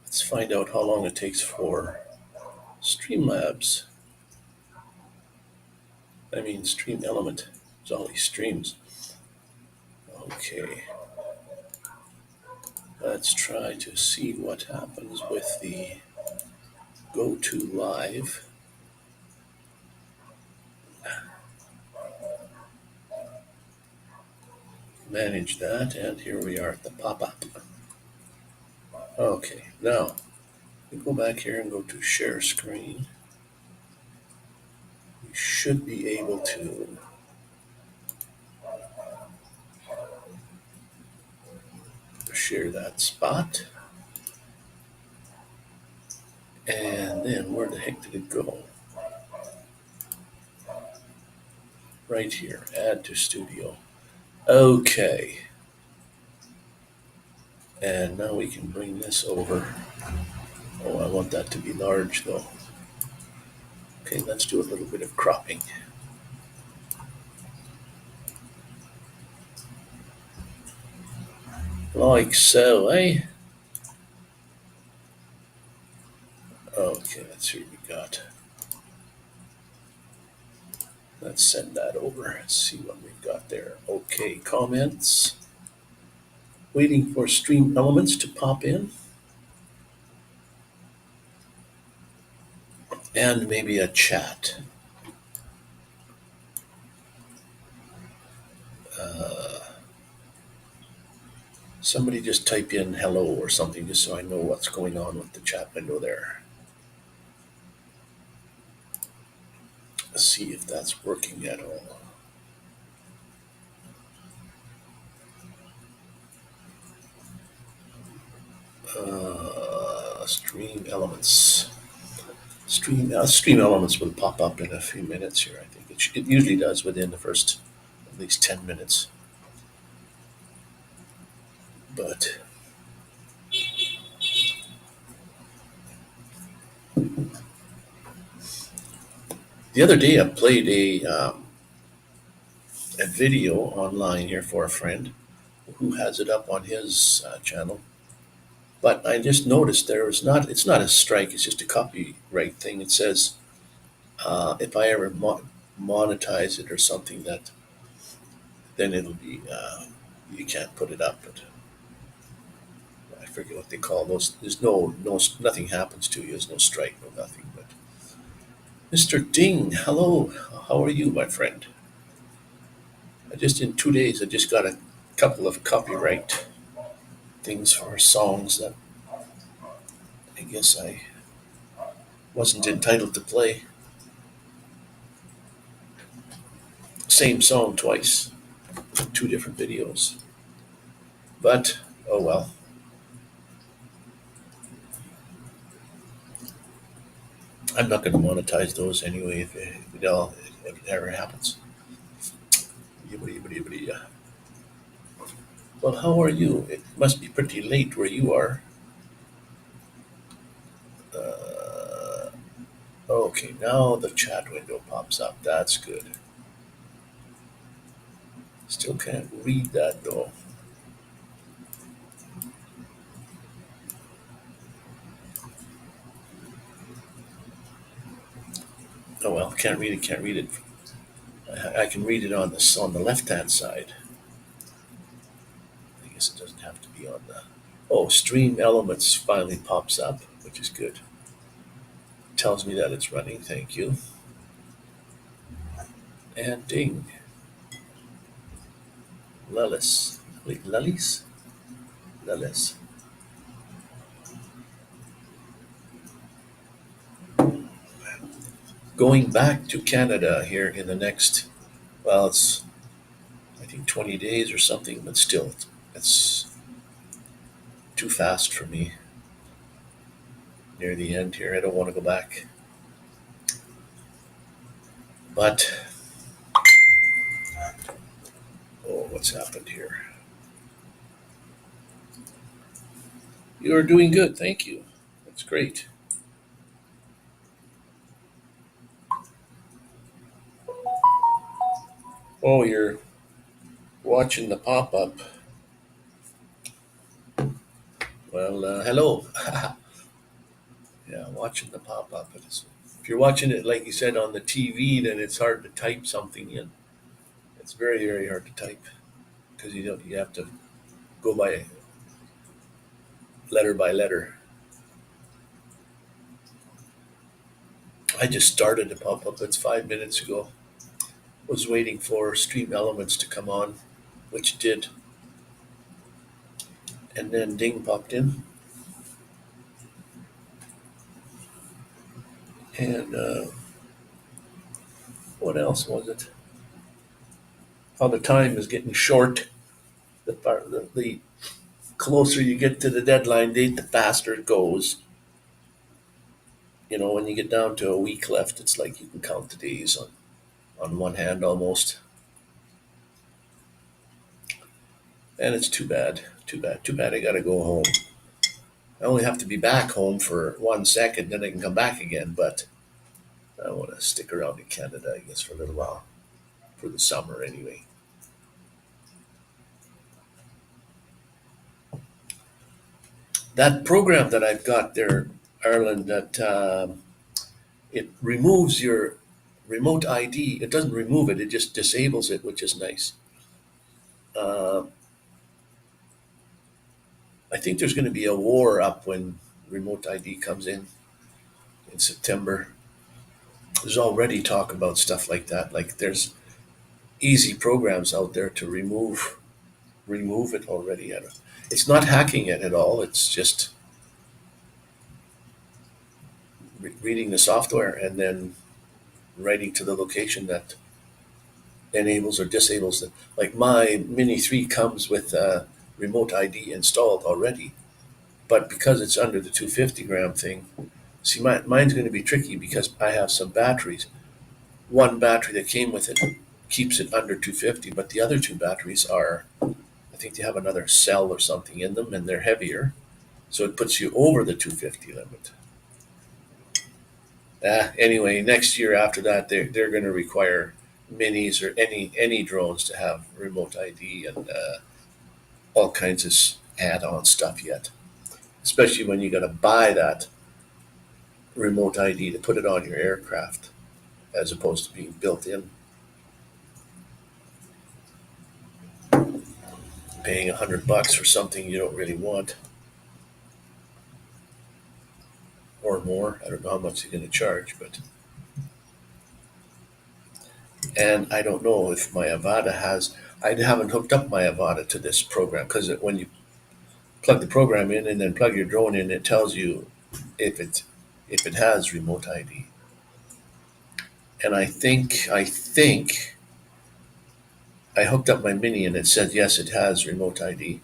Let's find out how long it takes for Streamlabs. I mean, Stream Element. There's all these streams. Okay, let's try to see what happens with the Go to Live. Manage that, and here we are at the pop up. Okay, now we go back here and go to share screen. We should be able to share that spot. And then where the heck did it go? Right here, add to studio. Okay. And now we can bring this over. Oh, I want that to be large though. Okay, let's do a little bit of cropping. Like so, eh? Okay, let's see what we got. Let's send that over. Let's see what we've got there. Okay, comments. Waiting for stream elements to pop in. And maybe a chat. Uh, Somebody just type in hello or something just so I know what's going on with the chat window there. Let's see if that's working at all. Stream elements. Stream elements will pop up in a few minutes here. I think it usually does within the first at least 10 minutes. But the other day I played a video online here for a friend who has it up on his channel. But I just noticed it's not a strike, it's just a copyright thing. It says if I ever monetize it or something, that then it'll be, you can't put it up. But I forget what they call those. There's nothing happens to you. There's no strike, no nothing. But Mr. Ding, hello. How are you, my friend? In 2 days, I just got a couple of copyright things for songs that I guess I wasn't entitled to play. Same song twice, two different videos. But oh well. I'm not going to monetize those anyway if it ever happens. Yibbity, yibbity, yibbity, yeah. Well, how are you? It must be pretty late where you are. Uh, okay, now the chat window pops up. That's good. Still can't read that though. Oh well, can't read it. Can't read it. I can read it on the left hand side. I guess it doesn't have to be on the. Oh, Stream Elements finally pops up, which is good. Tells me that it's running. Thank you. And ding. Lullis. Wait, Lullis? Lullis. Going back to Canada here in the next, well, it's I think 20 days or something, but still, it's too fast for me near the end here. I don't want to go back. But, oh, what's happened here? You are doing good, thank you. That's great. Oh, you're watching the pop up. Well, hello. Yeah, watching the pop up. If you're watching it, like you said, on the TV, then it's hard to type something in. It's very, very hard to type because you have to go by letter. I just started to pop up. It's 5 minutes ago. Was waiting for Stream Elements to come on, which did, and then Ding popped in, and what else was it? How the time is getting short. The closer you get to the deadline date, the faster it goes. When you get down to a week left, it's like you can count the days on one hand almost. And it's too bad. Too bad. Too bad I gotta go home. I only have to be back home for 1 second, then I can come back again, but I want to stick around in Canada, I guess, for a little while. For the summer, anyway. That program that I've got there, Ireland, that it removes your remote ID. It doesn't remove it, it just disables it, which is nice. Uh, I think there's going to be a war up when remote ID comes in September. There's already talk about stuff like that. Like there's easy programs out there to remove it already. It's not hacking it at all. It's just reading the software and then writing to the location that enables or disables it. Like my Mini 3 comes with remote ID installed already, but because it's under the 250 gram thing, see, mine's going to be tricky because I have some batteries. One battery that came with it keeps it under 250, but the other two batteries are, I think they have another cell or something in them, and they're heavier, so it puts you over the 250 limit. Anyway, next year after that, they're going to require minis or any drones to have remote ID and all kinds of add-on stuff yet. Especially when you got to buy that remote ID to put it on your aircraft, as opposed to being built in. Paying $100 for something you don't really want, or more. I don't know how much they're going to charge, but and I don't know if my Avata has. I haven't hooked up my Avata to this program because when you plug the program in and then plug your drone in, it tells you if it has remote ID. And I think I hooked up my Mini and it said yes, it has remote ID.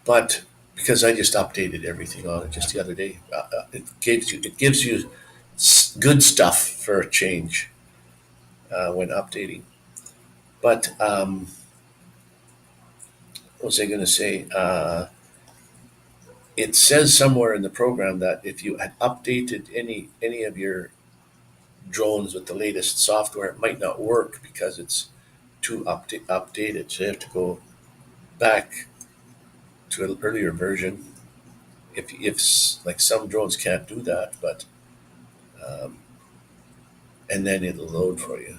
But because I just updated everything on it just the other day, it gives you good stuff for a change when updating. But what was I going to say? It says somewhere in the program that if you had updated any of your drones with the latest software, it might not work because it's too updated. So you have to go back to an earlier version. If like some drones can't do that, but um, and then it'll load for you.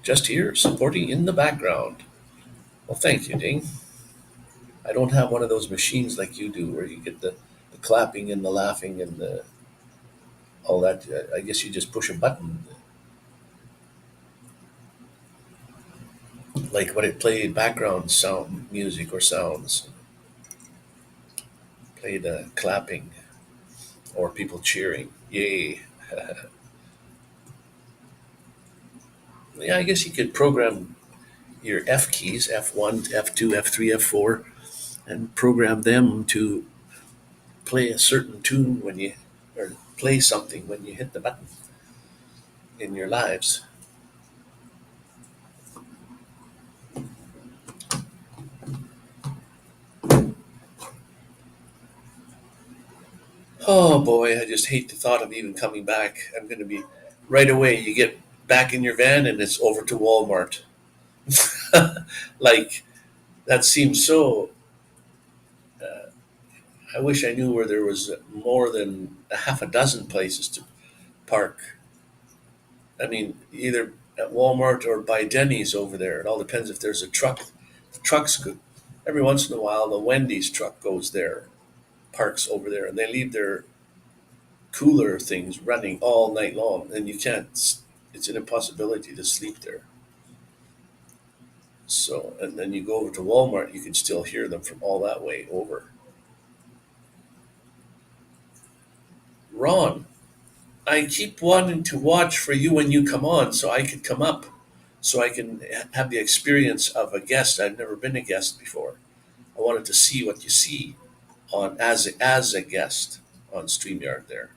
Just here, supporting in the background. Well, thank you, Ding. I don't have one of those machines like you do, where you get the clapping and the laughing and all that. I guess you just push a button, like when it played background sound music or sounds, play the clapping or people cheering. Yay! Yeah, I guess you could program your F keys, F1, F2, F3, F4, and program them to play a certain tune when you, or play something when you hit the button in your lives. Oh boy, I just hate the thought of even coming back. I'm going to be right away. You get back in your van and it's over to Walmart. Like that seems so I wish I knew where there was more than a half a dozen places to park. I mean, either at Walmart or by Denny's over there. It all depends if there's a truck. The trucks could, every once in a while, the Wendy's truck goes there, parks over there, and they leave their cooler things running all night long, and you can't. It's an impossibility to sleep there. So, and then you go over to Walmart, you can still hear them from all that way over. Ron, I keep wanting to watch for you when you come on, so I can come up, so I can have the experience of a guest. I've never been a guest before. I wanted to see what you see on as a guest on Streamyard there.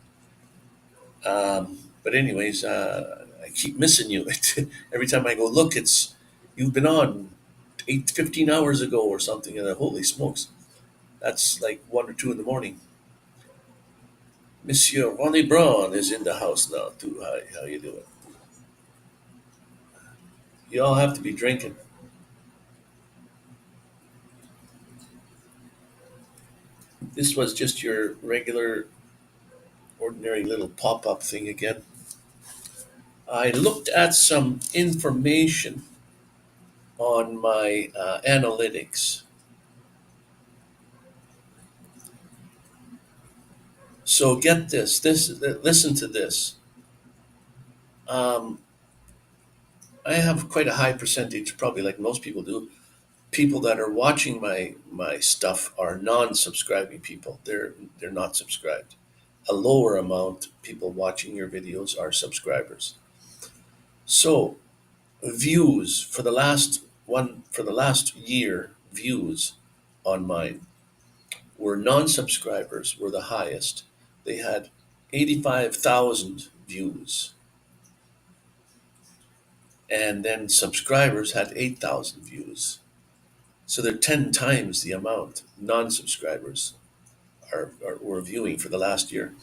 But anyways, I keep missing you. Every time I go look, it's you've been on 15 hours ago or something, and holy smokes, that's like 1 or 2 in the morning. Monsieur Ronnie Braun is in the house now too. Hi, how you doing? You all have to be drinking. This was just your regular, ordinary little pop-up thing again. I looked at some information on my analytics. So get this. Listen to this. Um, I have quite a high percentage, probably like most people do. People that are watching my stuff are non-subscribing people. They're not subscribed. A lower amount people watching your videos are subscribers. So views for the last year, views on mine were non-subscribers were the highest. They had 85,000 views, and then subscribers had 8,000 views. So they're 10 times the amount non-subscribers were viewing for the last year.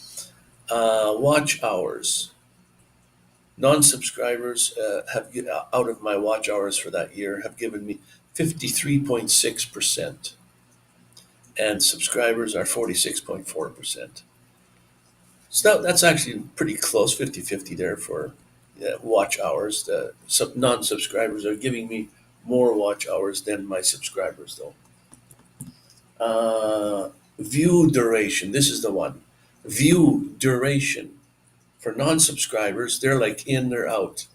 Watch hours. Non-subscribers out of my watch hours for that year have given me 53.6%, and subscribers are 46.4%. So that's actually pretty close, 50-50 there for watch hours. The non-subscribers are giving me more watch hours than my subscribers, though. View duration. This is the one. View duration. For non-subscribers, they're like in, they're out.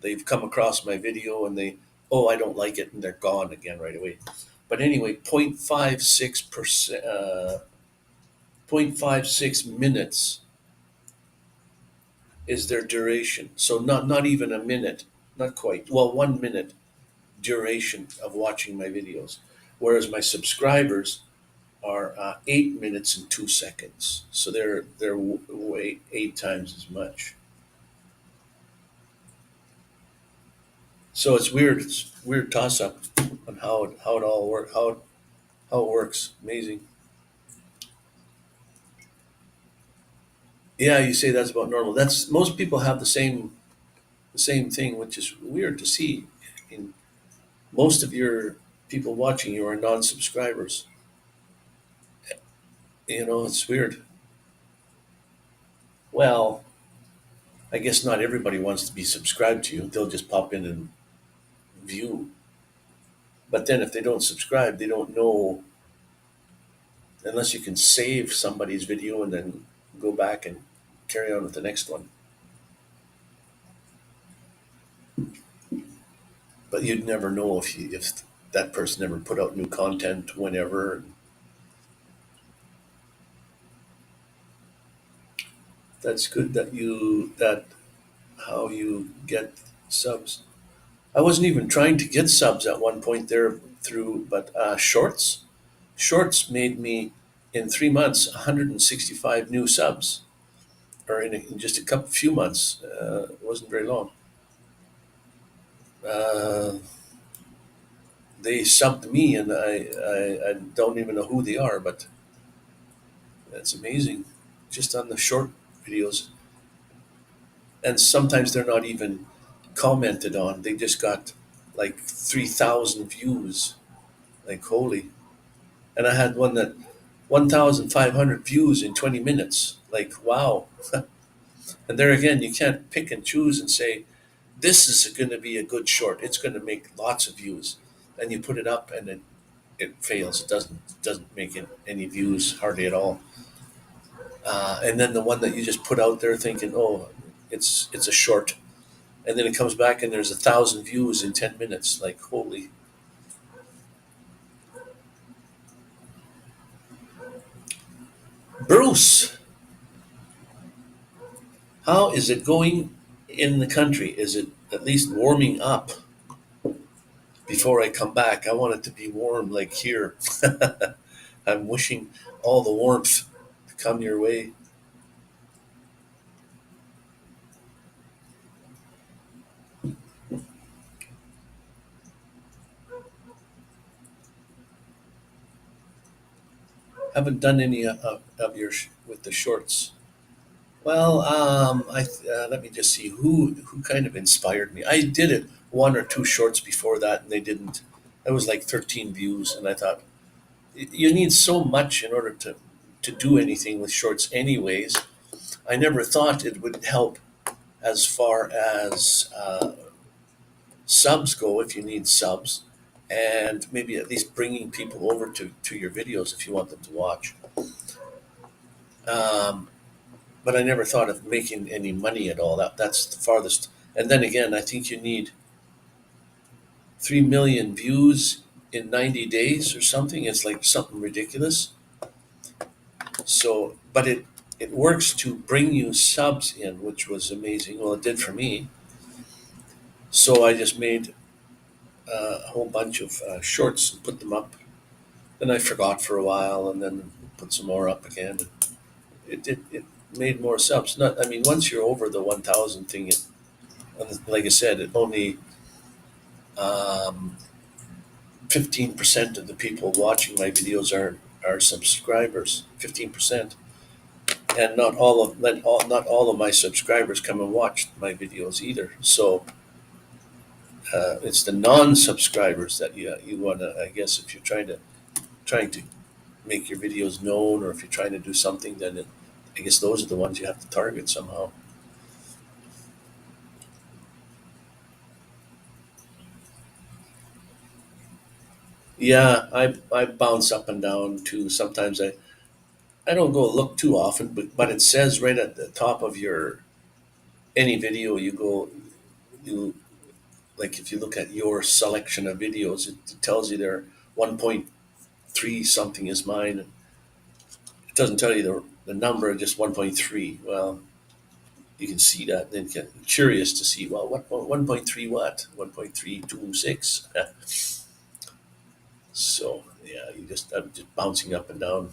They've come across my video and oh, I don't like it, and they're gone again right away. But anyway, 0.56%, 0.56 minutes is their duration. So not even a minute, not quite. Well, 1 minute duration of watching my videos, whereas my subscribers are 8 minutes and 2 seconds. So they're way 8 times as much. So it's weird. It's weird toss up on how it all work how it works. Amazing. Yeah, you say that's about normal. That's most people have the same thing, which is weird to see. In most of your people watching you are non-subscribers. It's weird. Well, I guess not everybody wants to be subscribed to you. They'll just pop in and view. But then if they don't subscribe, they don't know unless you can save somebody's video and then go back and carry on with the next one. But you'd never know if that person ever put out new content whenever. That's good that how you get subs. I wasn't even trying to get subs at one point there through, but Shorts made me in 3 months 165 new subs, or in just a couple few months. It wasn't very long. Uh, they subbed me, and I don't even know who they are, but that's amazing. Just on the short videos, and sometimes they're not even commented on. They just got like 3,000 views. Like holy! And I had one that 1,500 views in 20 minutes. Like, wow. And there again, you can't pick and choose and say, this is going to be a good short. It's going to make lots of views. And you put it up and it fails. It doesn't make any views hardly at all. And then the one that you just put out there thinking, oh, it's a short, and then it comes back and there's 1,000 views in 10 minutes. Like, holy. Bruce, how is it going in the country? Is it at least warming up before I come back? I want it to be warm like here. I'm wishing all the warmth to come your way. Haven't done any of your with the shorts. Well, let me just see who kind of inspired me. I did it one or two shorts before that, and they didn't. It was like 13 views, and I thought you need so much in order to do anything with shorts, anyways. I never thought it would help as far as subs go if you need subs, and maybe at least bringing people over to your videos if you want them to watch. Um, but I never thought of making any money at all. That's the farthest. And then again, I think you need 3 million views in 90 days or something. It's like something ridiculous. So, but it works to bring you subs in, which was amazing. Well, it did for me. So I just made a whole bunch of shorts and put them up. Then I forgot for a while, and then put some more up again. It made more subs. Not, I mean, once you're over the 1,000 thing, like I said, it only 15% of the people watching my videos are subscribers. 15%, and not all of my subscribers come and watch my videos either. So it's the non-subscribers that you want to. I guess if you're trying to make your videos known, or if you're trying to do something, then I guess those are the ones you have to target somehow. Yeah, I bounce up and down too. Sometimes I don't go look too often, but it says right at the top of your any video you go you like if you look at your selection of videos, it tells you there 1.3 something is mine. It doesn't tell you the number, just 1.3. Well, you can see that, then get curious to see, well, what 1.3 what 1.326. So yeah, I'm just bouncing up and down.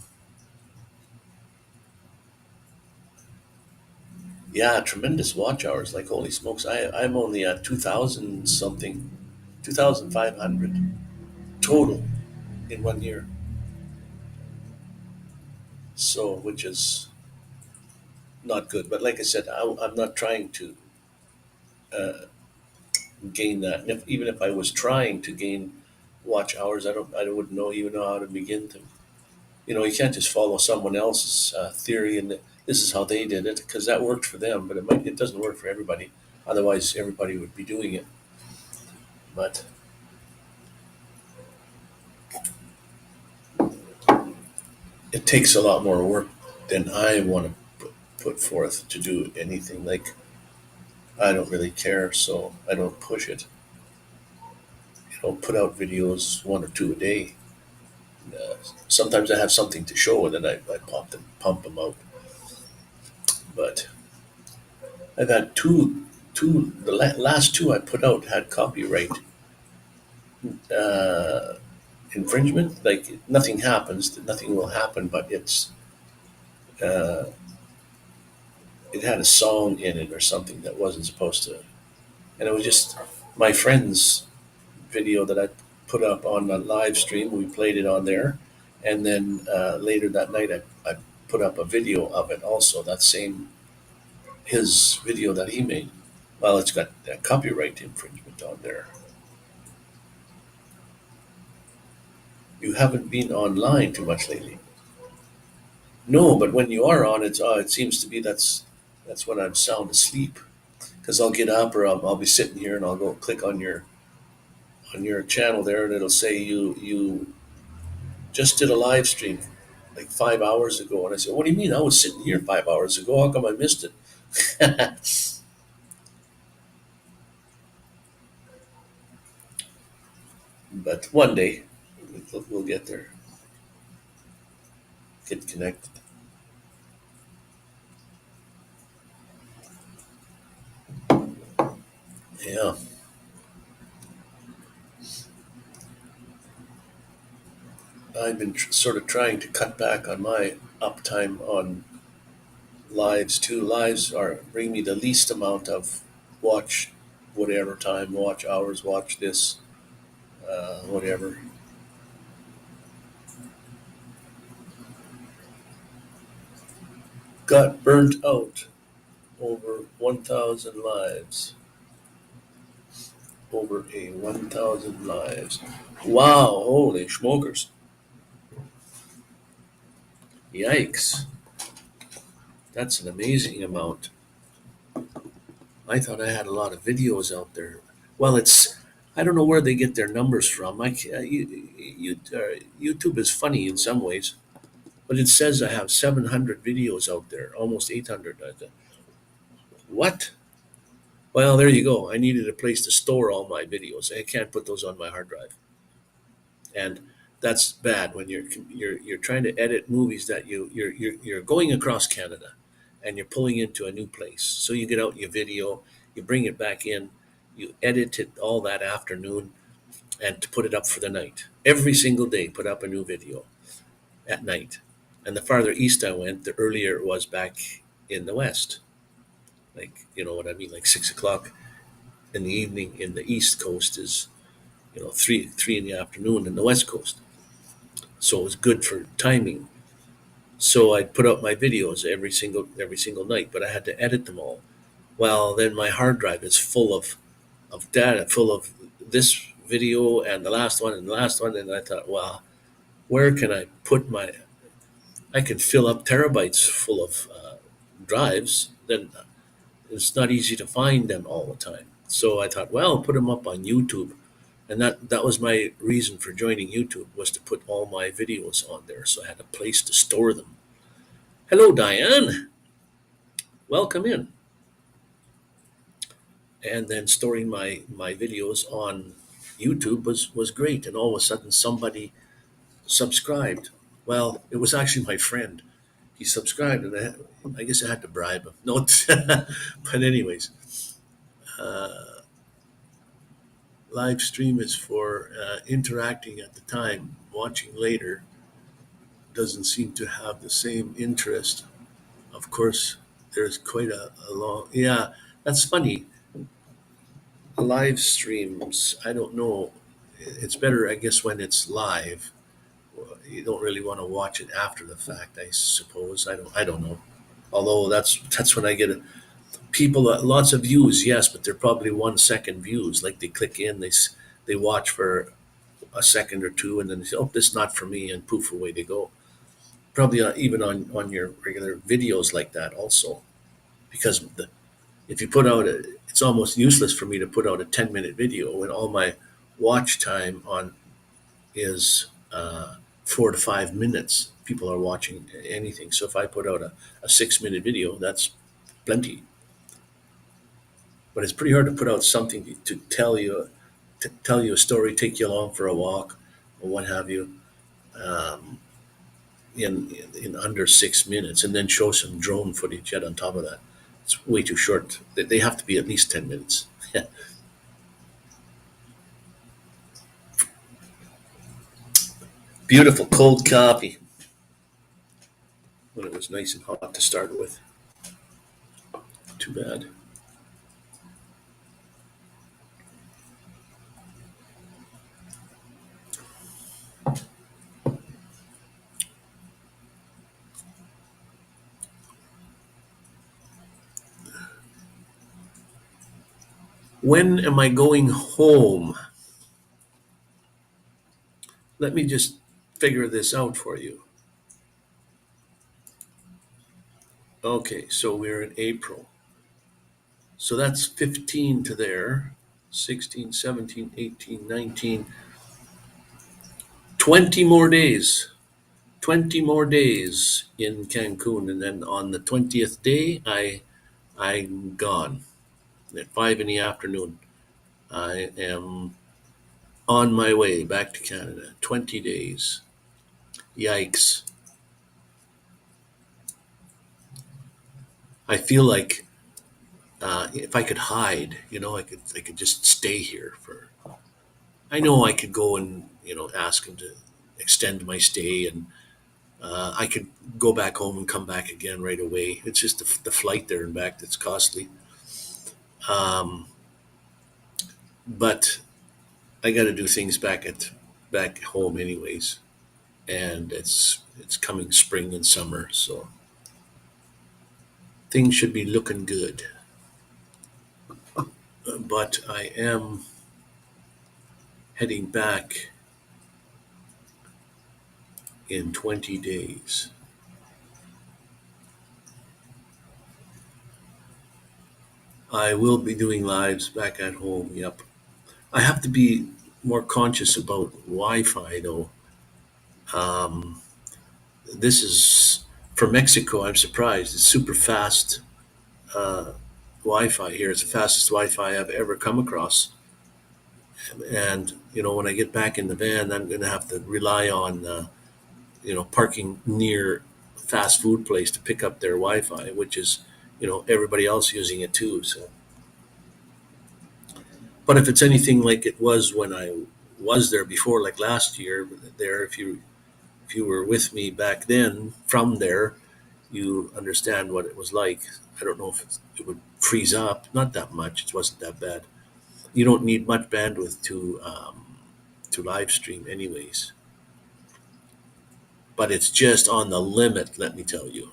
Yeah, tremendous watch hours. Like, holy smokes, I'm only at 2,000 something, 2,500 total in 1 year. So, which is not good. But like I said, I'm not trying to uh, gain that. And even if I was trying to gain watch hours, I wouldn't even know how to begin to. You can't just follow someone else's theory and this is how they did it, because that worked for them, but it doesn't work for everybody. Otherwise, everybody would be doing it. But it takes a lot more work than I want to put forth to do anything. Like, I don't really care, so I don't push it. Put out videos one or two a day. Sometimes I have something to show, and then I pump them out. But I've had the last two I put out had copyright uh, infringement. Like, nothing happens, nothing will happen, but uh, it had a song in it or something that wasn't supposed to, and it was just my friend's video that I put up on a live stream. We played it on there, and then later that night I put up a video of it also. That same his video that he made. Well, it's got copyright infringement on there. You haven't been online too much lately. No, but when you are on, it seems to be that's when I'm sound asleep because I'll get up or I'll be sitting here and I'll go click on your channel there and it'll say you just did a live stream like 5 hours ago, and I said, "What do you mean? I was sitting here 5 hours ago. How come I missed it?" But one day we'll get there, get connected. Yeah, I've been sort of trying to cut back on my uptime on lives too. Lives are bring me the least amount of watch, whatever time, watch hours, watch this, whatever. Got burnt out over 1,000 lives. Over a 1,000 lives. Wow, holy smokers. Yikes. That's an amazing amount. I thought I had a lot of videos out there. Well, I don't know where they get their numbers from. YouTube is funny in some ways, but it says I have 700 videos out there, almost 800. I thought, what? Well, there you go. I needed a place to store all my videos. I can't put those on my hard drive. And that's bad when you're trying to edit movies that you're going across Canada and you're pulling into a new place. So you get out your video, you bring it back in, you edit it all that afternoon and to put it up for the night. Every single day put up a new video at night. And the farther east I went, the earlier it was back in the west. Like, you know what I mean? Like 6 o'clock in the evening in the east coast is, three in the afternoon in the west coast. So it was good for timing. So I'd put out my videos every single night, but I had to edit them all. Well, then my hard drive is full of data, full of this video and the last one and the last one. And I thought, well, where can I put my? I can fill up terabytes full of drives. Then it's not easy to find them all the time. So I thought, well, put them up on YouTube, and that was my reason for joining YouTube was to put all my videos on there. So I had a place to store them. Hello, Diane. Welcome in. And then storing my videos on YouTube was great. And all of a sudden, somebody subscribed. Well, it was actually my friend. He subscribed, and I guess I had to bribe him. No, but anyways, uh, live stream is for interacting at the time. Watching later doesn't seem to have the same interest. Of course, there's quite a long. Yeah, that's funny. Live streams, I don't know. It's better, I guess, when it's live. You don't really want to watch it after the fact, I suppose. I don't know. Although that's when I get people lots of views, yes, but they're probably 1 second views. Like they click in, they watch for a second or two, and then they say, "Oh, this is not for me," and poof, away they go. Probably even on your regular videos like that, also, because if you put out it's almost useless for me to put out a 10-minute video when all my watch time on is 4 to 5 minutes. People are watching anything. So if I put out a 6-minute video, that's plenty. But it's pretty hard to put out something to tell you a story, take you along for a walk, or what have you, um, in under 6 minutes, and then show some drone footage yet on top of that. It's way too short. They have to be at least 10 minutes. Beautiful cold coffee when it was nice and hot to start with. Too bad. When am I going home? Let me just figure this out for you. Okay, so we're in April. So that's 15 to there. 16, 17, 18, 19, 20 more days. 20 more days in Cancun, and then on the 20th day I'm gone. At 5 in the afternoon I am on my way back to Canada. 20 days. Yikes. I feel like if I could hide, I could just stay here for. I know I could go and ask him to extend my stay, and I could go back home and come back again right away. It's just the flight there and back that's costly. Um, but I got to do things back home anyways, and it's coming spring and summer, so things should be looking good. But I am heading back in 20 days. I will be doing lives back at home. Yep. I have to be more conscious about Wi-Fi though. Um, this is from Mexico. I'm surprised. It's super fast uh, Wi-Fi here. It's the fastest Wi-Fi I've ever come across. And when I get back in the van, I'm going to have to rely on parking near a fast food place to pick up their Wi-Fi, which is everybody else using it too. So, but if it's anything like it was when I was there before, like last year, there, if you were with me back then from there, you understand what it was like. I don't know if it would freeze up, not that much. It wasn't that bad. You don't need much bandwidth to live stream, anyways. But it's just on the limit. Let me tell you.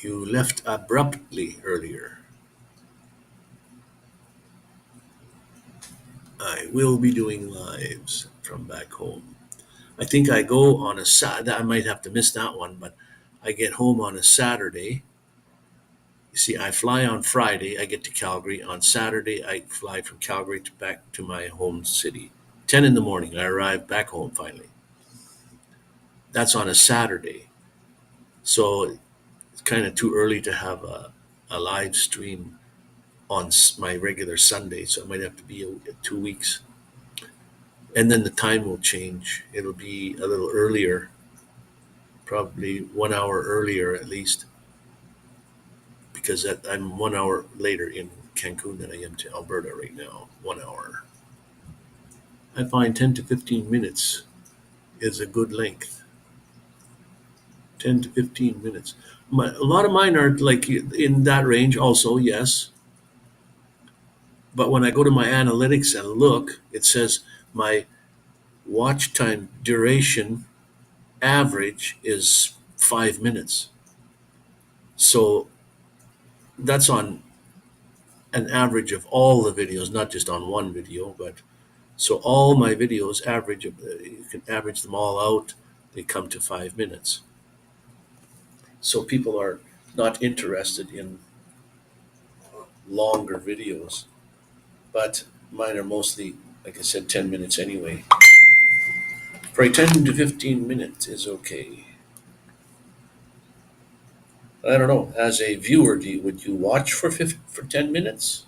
You left abruptly earlier. I will be doing lives from back home. I think I go on a Saturday. I might have to miss that one, but I get home on a Saturday. You see, I fly on Friday. I get to Calgary. On Saturday, I fly from Calgary to back to my home city. 10 in the morning, I arrive back home finally. That's on a Saturday. So it's kind of too early to have a live stream on my regular Sunday. So it might have to be 2 weeks. And then the time will change. It'll be a little earlier, probably 1 hour earlier at least, because I'm 1 hour later in Cancun than I am to Alberta right now. 1 hour. I find 10 to 15 minutes is a good length. 10 to 15 minutes. A lot of mine are like in that range also, yes. But when I go to my analytics and look, it says my watch time duration average is 5 minutes. So that's on an average of all the videos, not just on one video, but so all my videos average, you can average them all out, they come to 5 minutes. So people are not interested in longer videos, but mine are mostly, like I said, 10 minutes anyway. For a 10 to 15 minutes is okay. I don't know. As a viewer, would you watch for 10 minutes?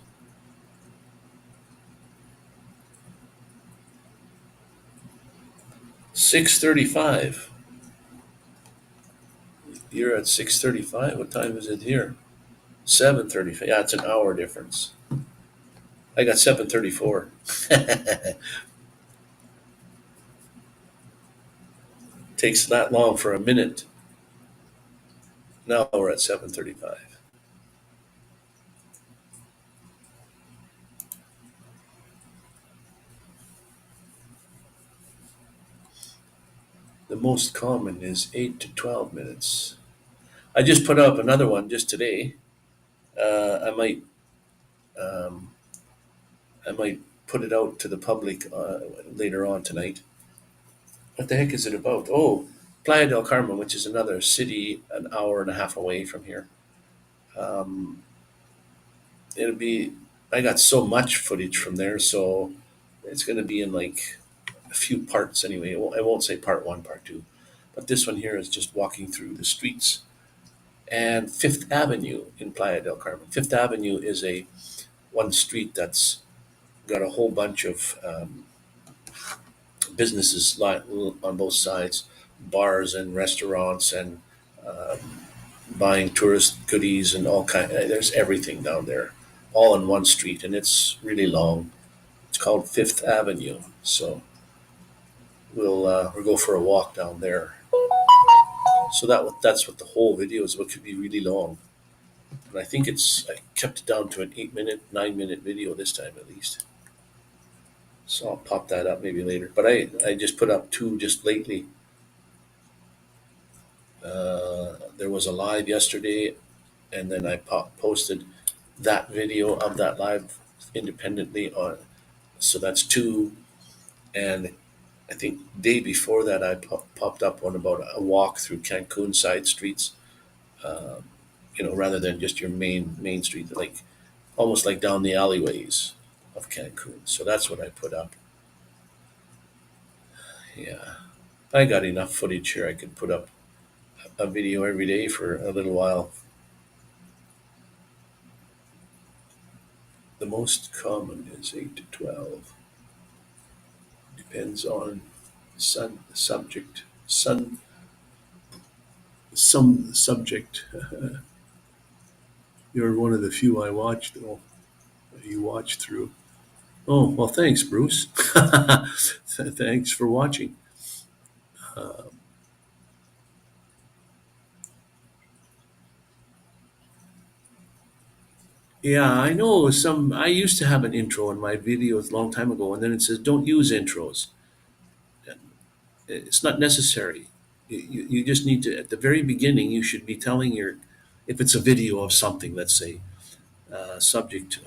6:35. You're at 6:35. What time is it here? 7:35. Yeah, it's an hour difference. I got 7:34. Takes that long for a minute. Now we're at 7:35. The most common is 8 to 12 minutes. I just put up another one just today. I might um, I might put it out to the public later on tonight. What the heck is it about? Oh, Playa del Carmen, which is another city an hour and a half away from here. Um, it'll be. I got so much footage from there, so it's going to be in like a few parts anyway. I won't say part one, part two, but this one here is just walking through the streets and Fifth Avenue in Playa del Carmen. Fifth Avenue is a one street that's got a whole bunch of businesses on both sides, bars and restaurants and um, buying tourist goodies and all kind. There's everything down there, all in one street, and it's really long. It's called Fifth Avenue, so we'll go for a walk down there. So that's what the whole video is. What could be really long, and I kept it down to an 8 minute, 9 minute video this time at least. So I'll pop that up maybe later. But I just put up two just lately. There was a live yesterday, and then I posted that video of that live independently on. So that's two, and I think day before that I popped up one about a walk through Cancun side streets. Um, rather than just your main street, like almost like down the alleyways of Cancun. So that's what I put up. Yeah, I got enough footage here. I could put up a video every day for a little while. The most common is 8 to 12. Depends on sun, some subject. You're one of the few I watched, though. You watched through. Oh, well, thanks, Bruce. Thanks for watching. Uh, yeah, I know I used to have an intro in my videos a long time ago, and then it says don't use intros. It's not necessary. You just need to, at the very beginning, you should be telling if it's a video of something, let's say, subject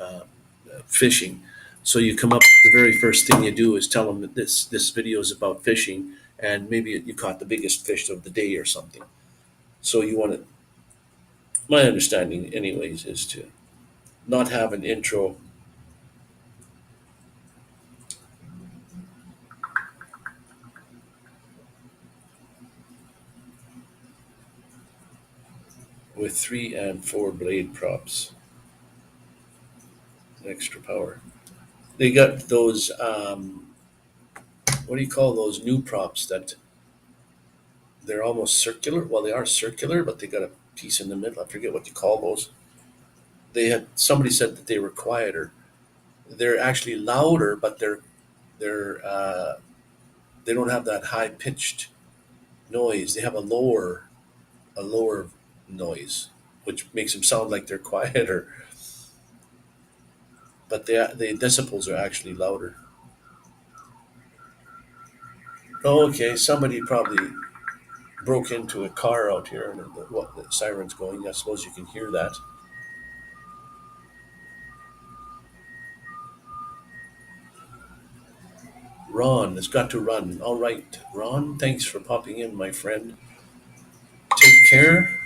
fishing. So you come up, the very first thing you do is tell them that this video is about fishing, and maybe you caught the biggest fish of the day or something. So you want to, my understanding, anyways, is to not have an intro with 3 and 4 blade props, extra power. They got those. What do you call those new props that they're almost circular? Well, they are circular, but they got a piece in the middle. I forget what you call those. They had somebody said that they were quieter. They're actually louder, but they don't have that high pitched noise. They have a lower noise, which makes them sound like they're quieter, but the decibels are actually louder. Oh, okay, somebody probably broke into a car out here, and the siren's going. I suppose you can hear that. Ron has got to run. All right, Ron, thanks for popping in, my friend. Take care.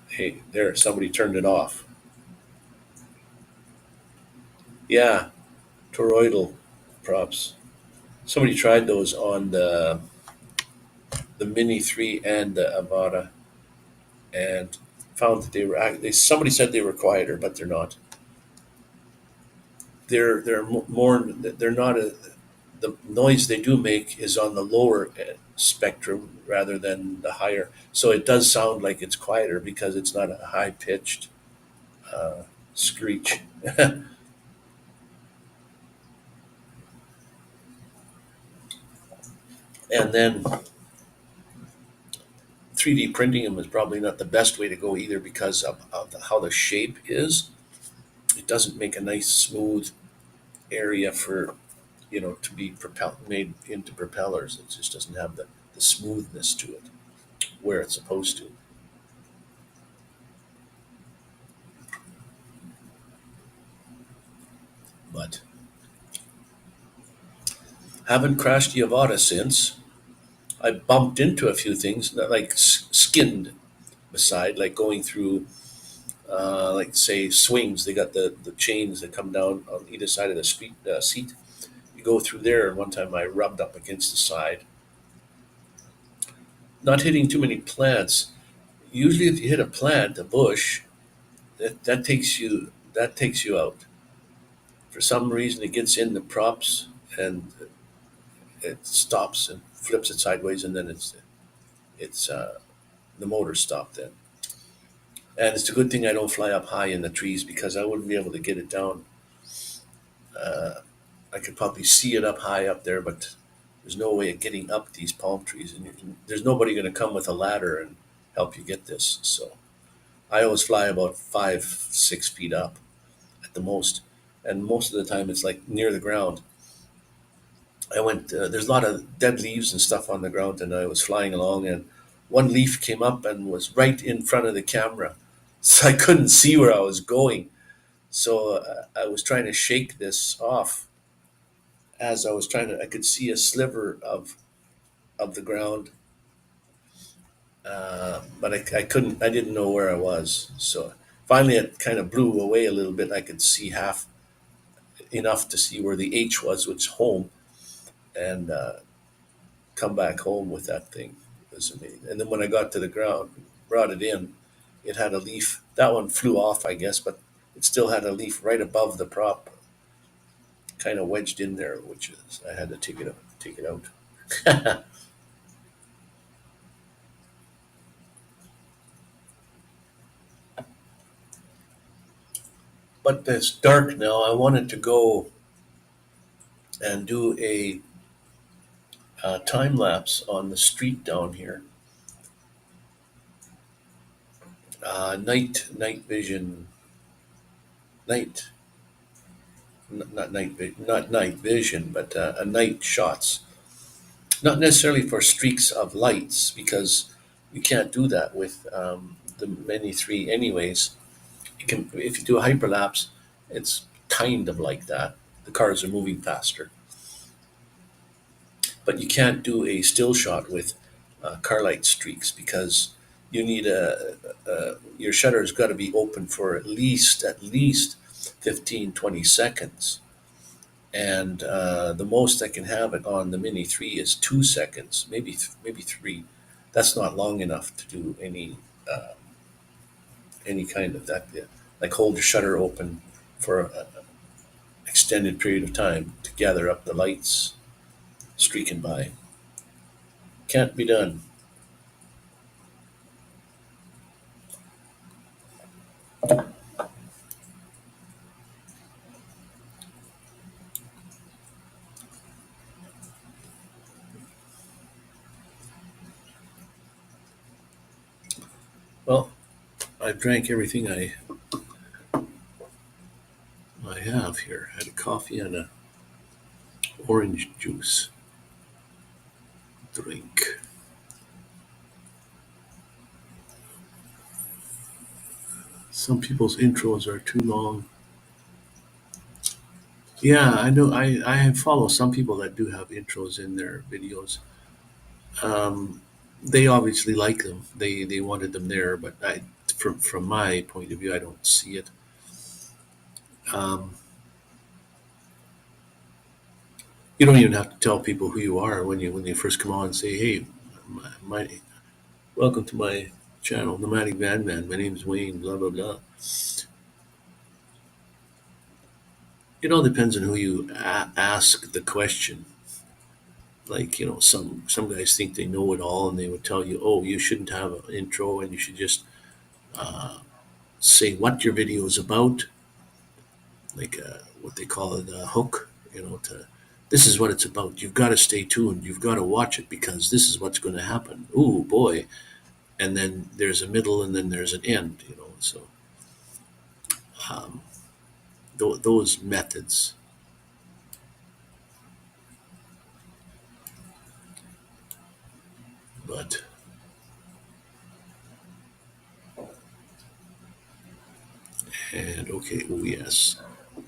Hey, there, somebody turned it off. Yeah, toroidal props. Somebody tried those on the Mini 3 and the Avata, and found that somebody said they were quieter, but they're not. They're not the noise they do make is on the lower spectrum rather than the higher. So it does sound like it's quieter because it's not a high pitched uh, screech. And then 3D printing them is probably not the best way to go either because of how the shape is. It doesn't make a nice smooth area for to be made into propellers. It just doesn't have the smoothness to it where it's supposed to. But Haven't crashed Yavata since. I bumped into a few things, like skinned beside, like going through, like say swings. They got the chains that come down on either side of the seat. You go through there, and one time I rubbed up against the side. Not hitting too many plants. Usually, if you hit a plant, a bush, that takes you out. For some reason, it gets in the props and it stops and flips it sideways, and then it's the motor stopped then. And it's a good thing I don't fly up high in the trees because I wouldn't be able to get it down. Uh, I could probably see it up high up there, but there's no way of getting up these palm trees, and there's nobody going to come with a ladder and help you get this. So I always fly about 5, 6 feet up at the most, and most of the time it's like near the ground. I went. There's a lot of dead leaves and stuff on the ground, and I was flying along, and one leaf came up and was right in front of the camera, so I couldn't see where I was going. So I was trying to shake this off. As I was trying to, I could see a sliver of the ground, but I couldn't. I didn't know where I was. So finally, it kind of blew away a little bit. I could see half enough to see where the H was, which is home, and come back home with that thing. It was amazing. And then when I got to the ground, brought it in, it had a leaf. That one flew off, I guess, but it still had a leaf right above the prop, kind of wedged in there, which is I had to take it out. Take it out. But it's dark now. I wanted to go and do a time lapse on the street down here. Night vision, night, not not night vision, but a night shots. Not necessarily for streaks of lights, because you can't do that with the Mini 3 anyways. You can, if you do a hyperlapse, it's kind of like that. The cars are moving faster, but you can't do a still shot with car light streaks because you need your shutter's got to be open for at least 15, 20 seconds. And the most I can have it on the Mini 3 is 2 seconds, maybe three. That's not long enough to do any kind of that. Yeah. Like hold the shutter open for an extended period of time to gather up the lights streaking by. Can't be done. Well, I've drank everything I have here. I had a coffee and a orange juice drink. Some people's intros are too long. Yeah, I know. I follow some people that do have intros in their videos. Um, they obviously like them. They wanted them there, but from my point of view, I don't see it. Um, you don't even have to tell people who you are when you first come on and say, "Hey, my welcome to my channel, Nomadic Van Man. My name is Wayne." Blah blah blah. It all depends on who you ask the question. Like some guys think they know it all, and they would tell you, "Oh, you shouldn't have an intro, and you should just uh, say what your video is about." Like what they call it, a hook. To this is what it's about. You've got to stay tuned. You've got to watch it because this is what's going to happen. Ooh boy! And then there's a middle, and then there's an end. So um, those methods. But and okay, oh yes.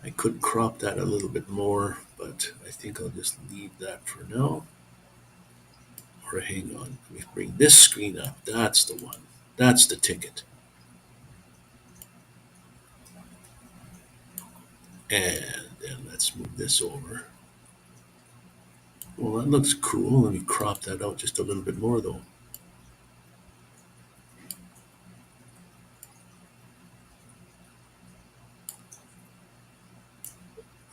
I could crop that a little bit more, but I think I'll just leave that for now. Or hang on, let me bring this screen up. That's the one. That's the ticket. And then let's move this over. Well, that looks cool. Let me crop that out just a little bit more, though.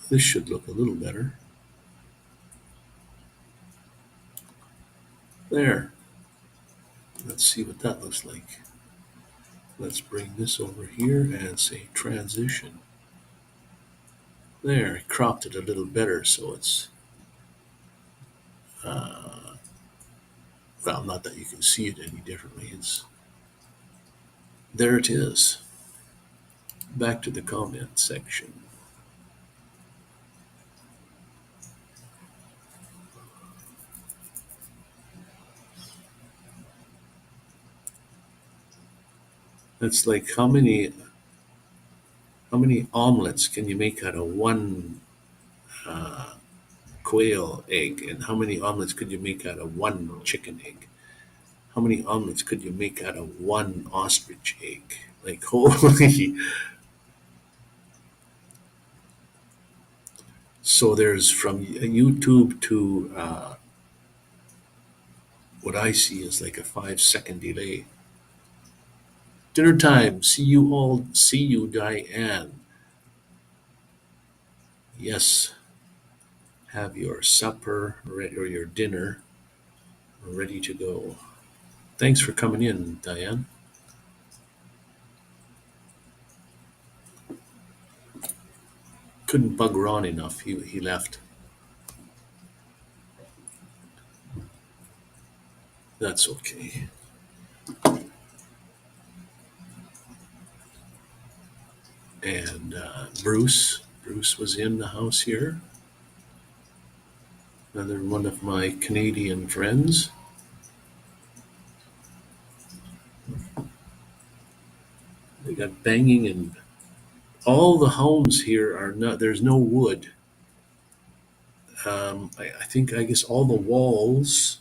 This should look a little better. There. Let's see what that looks like. Let's bring this over here and say transition. There, I cropped it a little better so it's, uh, well, not that you can see it any differently. There it is. Back to the comment section. It's like how many omelets can you make out of one uh, quail egg, and how many omelets could you make out of one chicken egg? How many omelets could you make out of one ostrich egg? Like holy! So there's from YouTube to what I see is like a 5 second delay. Dinner time. See you all. See you, Diane. Yes, have your supper ready or your dinner ready to go. Thanks for coming in, Diane. Couldn't bug Ron enough. He left. That's okay. And Bruce was in the house here. Another one of my Canadian friends. They got banging, and all the homes here are not. There's no wood. I think I guess all the walls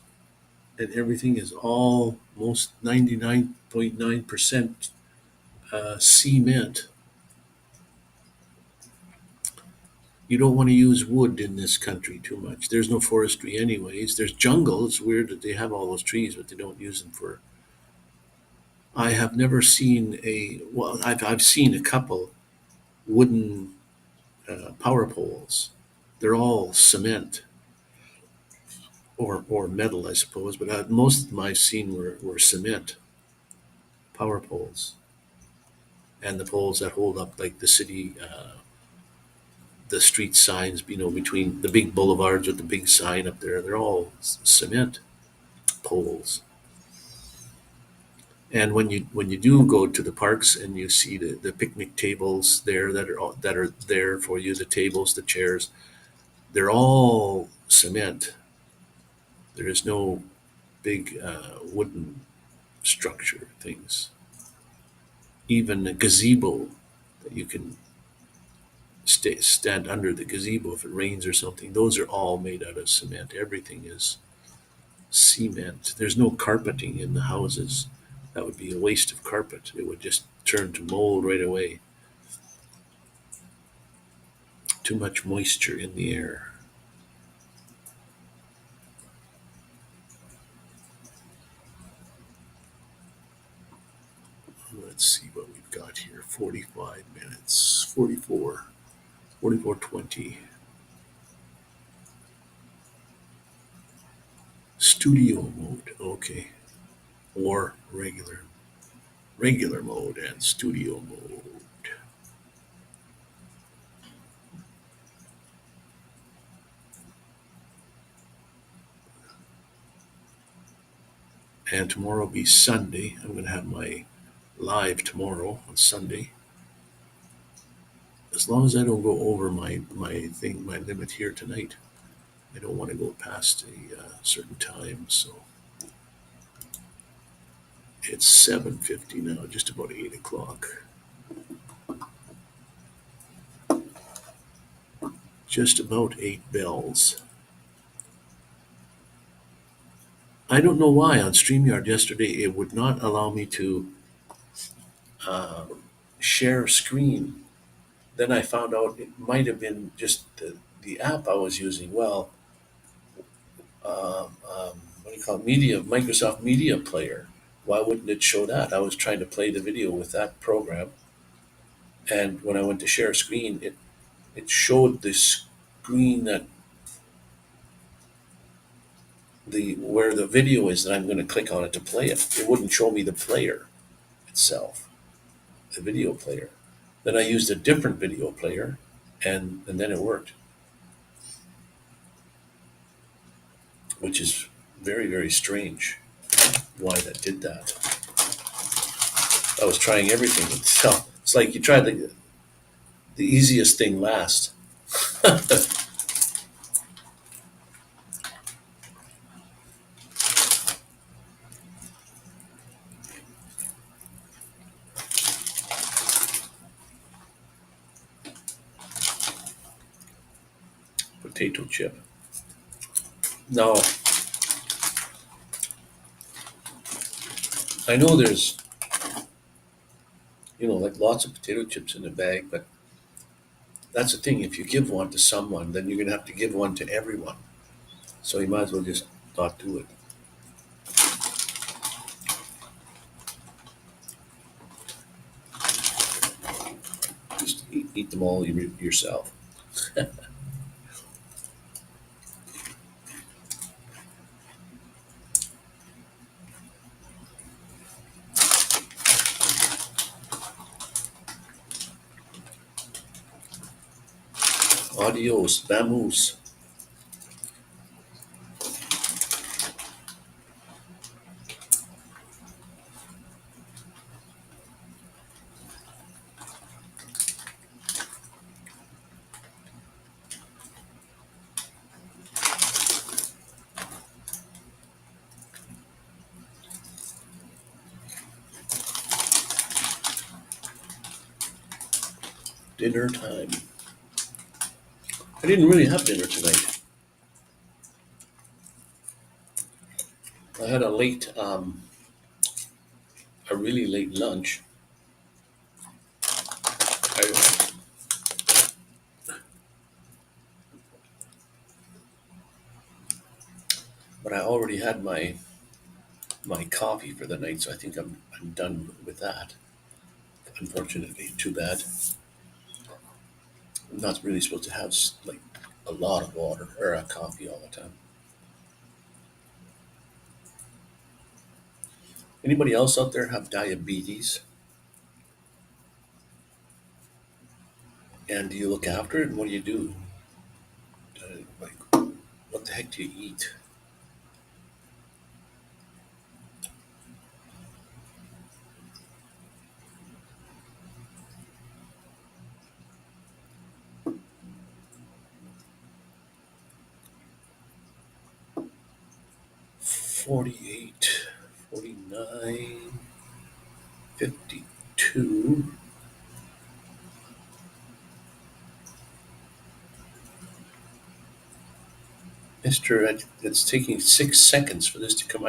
and everything is almost 99.9% cement. You don't want to use wood in this country too much. There's no forestry, anyways. There's jungle. It's weird that they have all those trees, but they don't use them for. I have never seen a. Well, I've seen a couple wooden power poles. They're all cement or metal, I suppose, but most of them I've seen were cement power poles, and the poles that hold up like the city, the street signs, between the big boulevards with the big sign up there. They're all cement poles. And when you do go to the parks and you see the picnic tables there that are there for you, the tables, the chairs, they're all cement. There is no big wooden structure things. Even a gazebo that you can stand under the gazebo if it rains or something. Those are all made out of cement. Everything is cement. There's no carpeting in the houses. That would be a waste of carpet. It would just turn to mold right away. Too much moisture in the air. Let's see what we've got here. 45 minutes. 44. 44:20. Studio mode. Okay. Or regular mode and studio mode. And tomorrow will be Sunday. I'm going to have my live tomorrow on Sunday. As long as I don't go over my limit here tonight. I don't want to go past a certain time. So it's 7:50 now, just about 8 o'clock. just about 8 bells. I don't know why on StreamYard yesterday it would not allow me to uh, share screen. Then I found out it might have been just the app I was using. Well, what do you call it? Microsoft Media Player. Why wouldn't it show that? I was trying to play the video with that program, and when I went to share screen, it showed the screen that the where the video is that I'm going to click on it to play it. It wouldn't show me the player itself, the video player. Then I used a different video player, and then it worked, which is very very strange. Why that did that? I was trying everything. So it's like you try the easiest thing last. Potato chip. Now I know there's like lots of potato chips in a bag, but that's the thing. If you give one to someone, then you're gonna have to give one to everyone. So you might as well just not do it. Just eat them all yourself. Adios, vamoose. Dinner time. I didn't really have dinner tonight. I had a really late lunch. I, but I already had my coffee for the night, so I think I'm done with that. Unfortunately, too bad. I'm not really supposed to have like a lot of water or coffee all the time. Anybody else out there have diabetes? And do you look after it? And what do you do? Like, what the heck do you eat? 48, 49, 52. Mister, it's taking 6 seconds for this to come.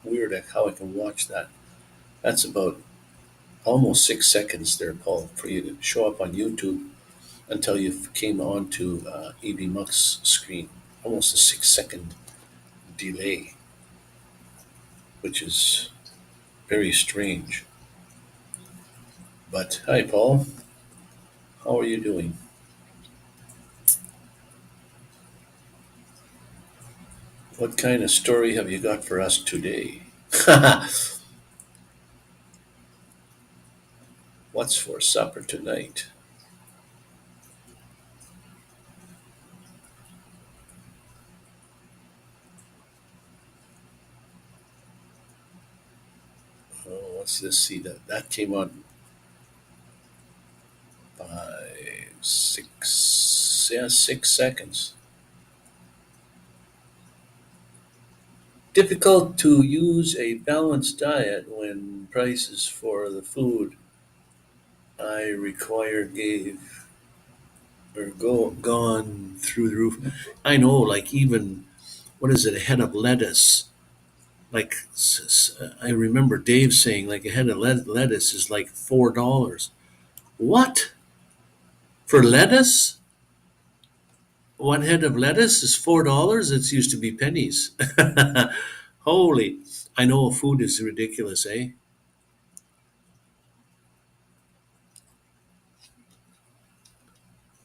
Weird how I can watch that. That's about almost 6 seconds there, Paul, for you to show up on YouTube until you came on to EB Muck's screen. Almost a 6 second delay, which is very strange. But hi, Paul. How are you doing? What kind of story have you got for us today? What's for supper tonight? Oh, what's this? See that came on 5, 6, yeah, 6 seconds. Difficult to use a balanced diet when prices for the food I require gave. are gone through the roof. I know, like even what is it, a head of lettuce? Like I remember Dave saying, like a head of lettuce is like $4. What for lettuce? One head of lettuce is $4. It used to be pennies. Holy! I know food is ridiculous, eh?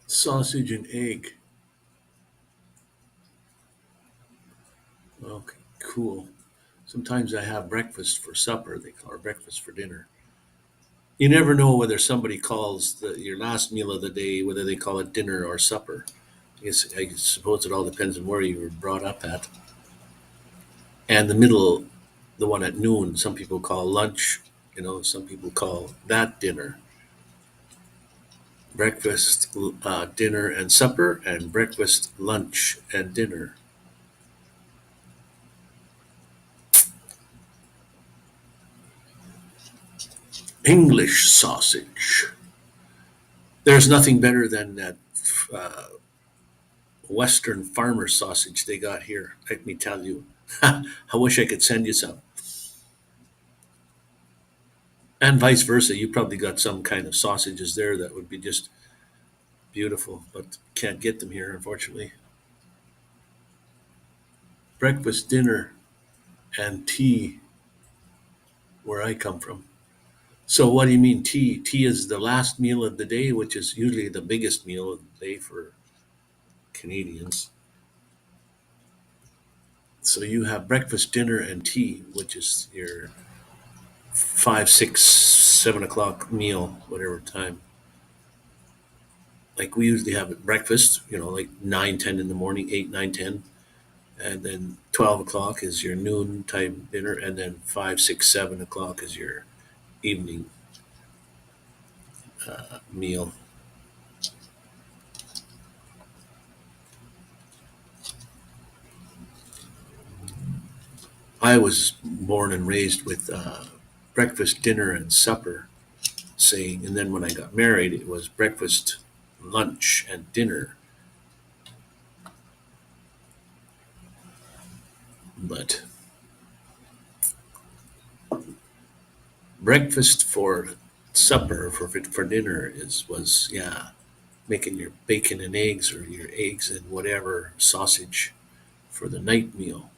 Sausage and egg. Okay, cool. Sometimes I have breakfast for supper. They call it breakfast for dinner. You never know whether somebody calls your last meal of the day, whether they call it dinner or supper. I suppose it all depends on where you were brought up at. And the middle, the one at noon, some people call lunch. Some people call that dinner. Breakfast, dinner, and supper, and breakfast, lunch, and dinner. English sausage. There's nothing better than that uh, Western farmer sausage they got here. Let me tell you. I wish I could send you some. And vice versa. You probably got some kind of sausages there that would be just beautiful, but can't get them here, unfortunately. Breakfast, dinner, and tea where I come from. So, what do you mean tea? Tea is the last meal of the day, which is usually the biggest meal of the day for Canadians. So, you have breakfast, dinner, and tea, which is your 5, 6, 7 o'clock meal, whatever time. Like we usually have at breakfast, like 9, 10 in the morning, 8, 9, 10, and then 12 o'clock is your noon time dinner, and then 5, 6, 7 o'clock is your evening meal. I was born and raised with breakfast, dinner, and supper saying, and then when I got married, it was breakfast, lunch, and dinner. But breakfast for supper for dinner is was yeah, making your bacon and eggs or your eggs and whatever sausage for the night meal.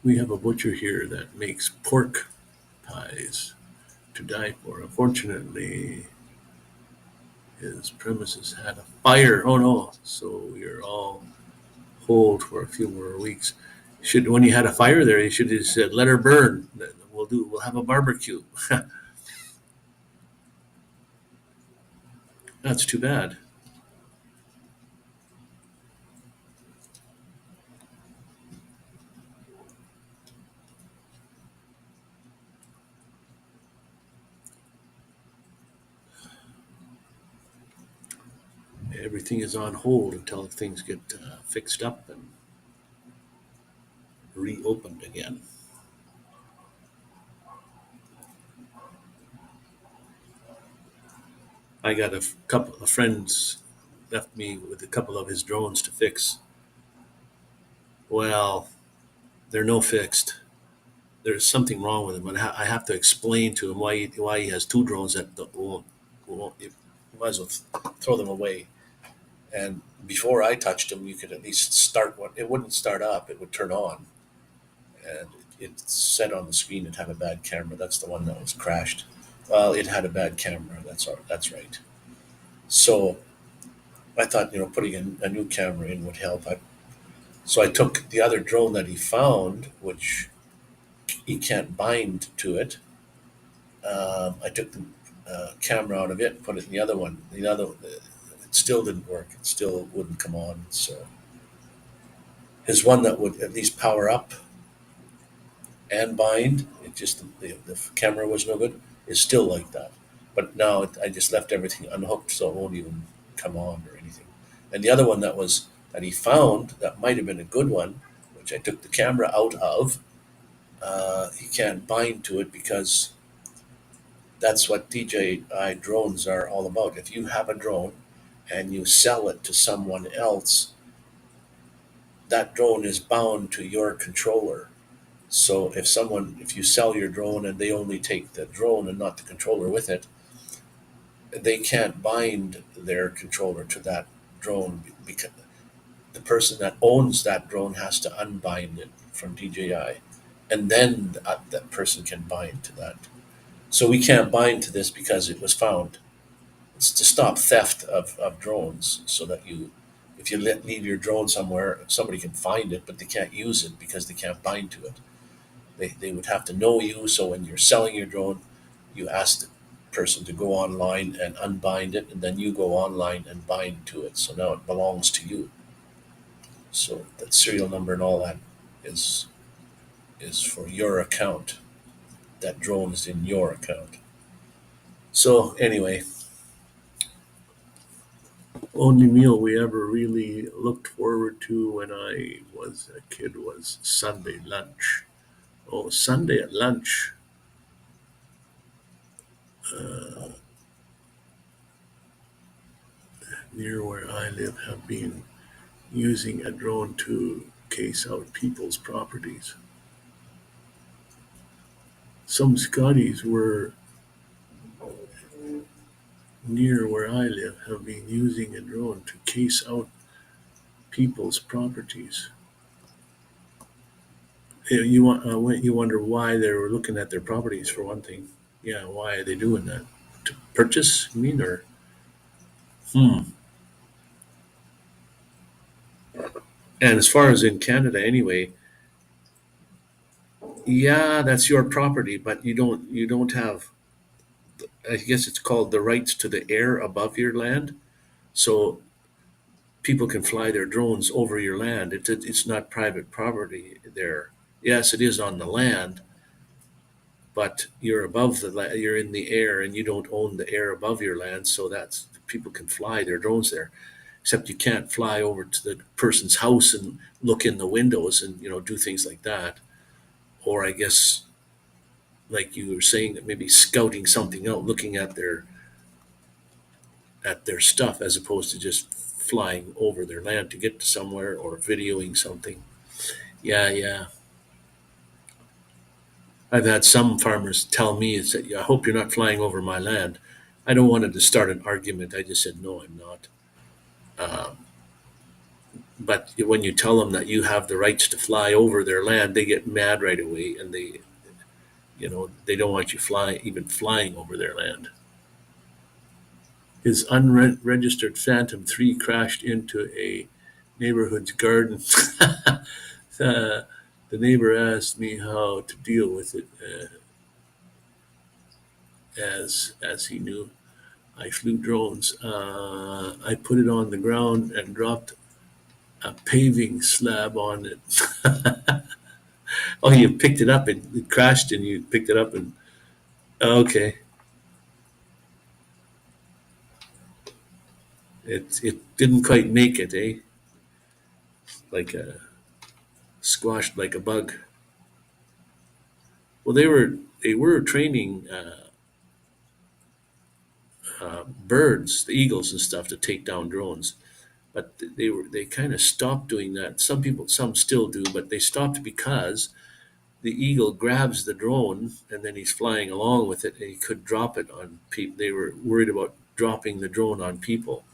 We have a butcher here that makes pork pies to die for. Unfortunately, his premises had a fire. Oh no! So we're all hold for a few more weeks. Should when you had a fire there, you should have said, "Let her burn." We'll have a barbecue. That's too bad. Everything is on hold until things get fixed up and reopened again. I got a couple of friends left me with a couple of his drones to fix. Well, they're no fixed. There's something wrong with them, and I have to explain to him why he has two drones that won't you might as well throw them away. And before I touched them, you could at least start one. It wouldn't start up; it would turn on, and it said on the screen it had a bad camera. That's the one that was crashed. Well, it had a bad camera. That's right. So I thought putting a new camera in would help. So I took the other drone that he found, which he can't bind to it. I took the camera out of it, put it in the other one. It still didn't work. It still wouldn't come on. So his one that would at least power up and bind, it just the camera was no good. Is still like that. But now I just left everything unhooked, so it won't even come on or anything. And the other one that he found that might have been a good one, which I took the camera out of, he can't bind to it because That's what DJI drones are all about. If you have a drone and you sell it to someone else, that drone is bound to your controller. So if you sell your drone and they only take the drone and not the controller with it, they can't bind their controller to that drone because the person that owns that drone has to unbind it from DJI, and then that person can bind to that. So we can't bind to this because it was found. It's to stop theft of drones, so that if you leave your drone somewhere, somebody can find it, but they can't use it because they can't bind to it. They would have to know you. So when you're selling your drone, you ask the person to go online and unbind it, and then you go online and bind to it. So now it belongs to you. So that serial number and all that is is for your account. That drone is in your account. So anyway, only meal we ever really looked forward to when I was a kid was Sunday lunch. Oh, Sunday at lunch. Uh, Near where I live have been using a drone to case out people's properties. Some Scotties were near where I live have been using a drone to case out people's properties. You wonder why they were looking at their properties for one thing. Yeah, why are they doing that? To purchase, you mean, or hmm. And as far as in Canada, anyway, yeah, that's your property, but you don't have. I guess it's called the rights to the air above your land. So people can fly their drones over your land. It's not private property there. Yes, it is on the land, but you're above the land. You're in the air, and you don't own the air above your land. So that's people can fly their drones there. Except you can't fly over to the person's house and look in the windows and do things like that. Or I guess like you were saying that maybe scouting something out, looking at their stuff as opposed to just flying over their land to get to somewhere or videoing something. Yeah, yeah. I've had some farmers tell me, it's that, I hope you're not flying over my land. I don't want to start an argument. I just said, no, I'm not. Um, but when you tell them that you have the rights to fly over their land, they get mad right away, and they don't want you even flying over their land. His unregistered Phantom 3 crashed into a neighborhood's garden. The neighbor asked me how to deal with it, as he knew I flew drones. I put it on the ground and dropped a paving slab on it. Oh, you picked it up and it crashed, and you picked it up and okay, it didn't quite make it, eh? Like a squashed like a bug. Well, they were training birds, the eagles and stuff, to take down drones. But they kind of stopped doing that. Some still do, but they stopped because the eagle grabs the drone and then he's flying along with it, and he could drop it on people. They were worried about dropping the drone on people,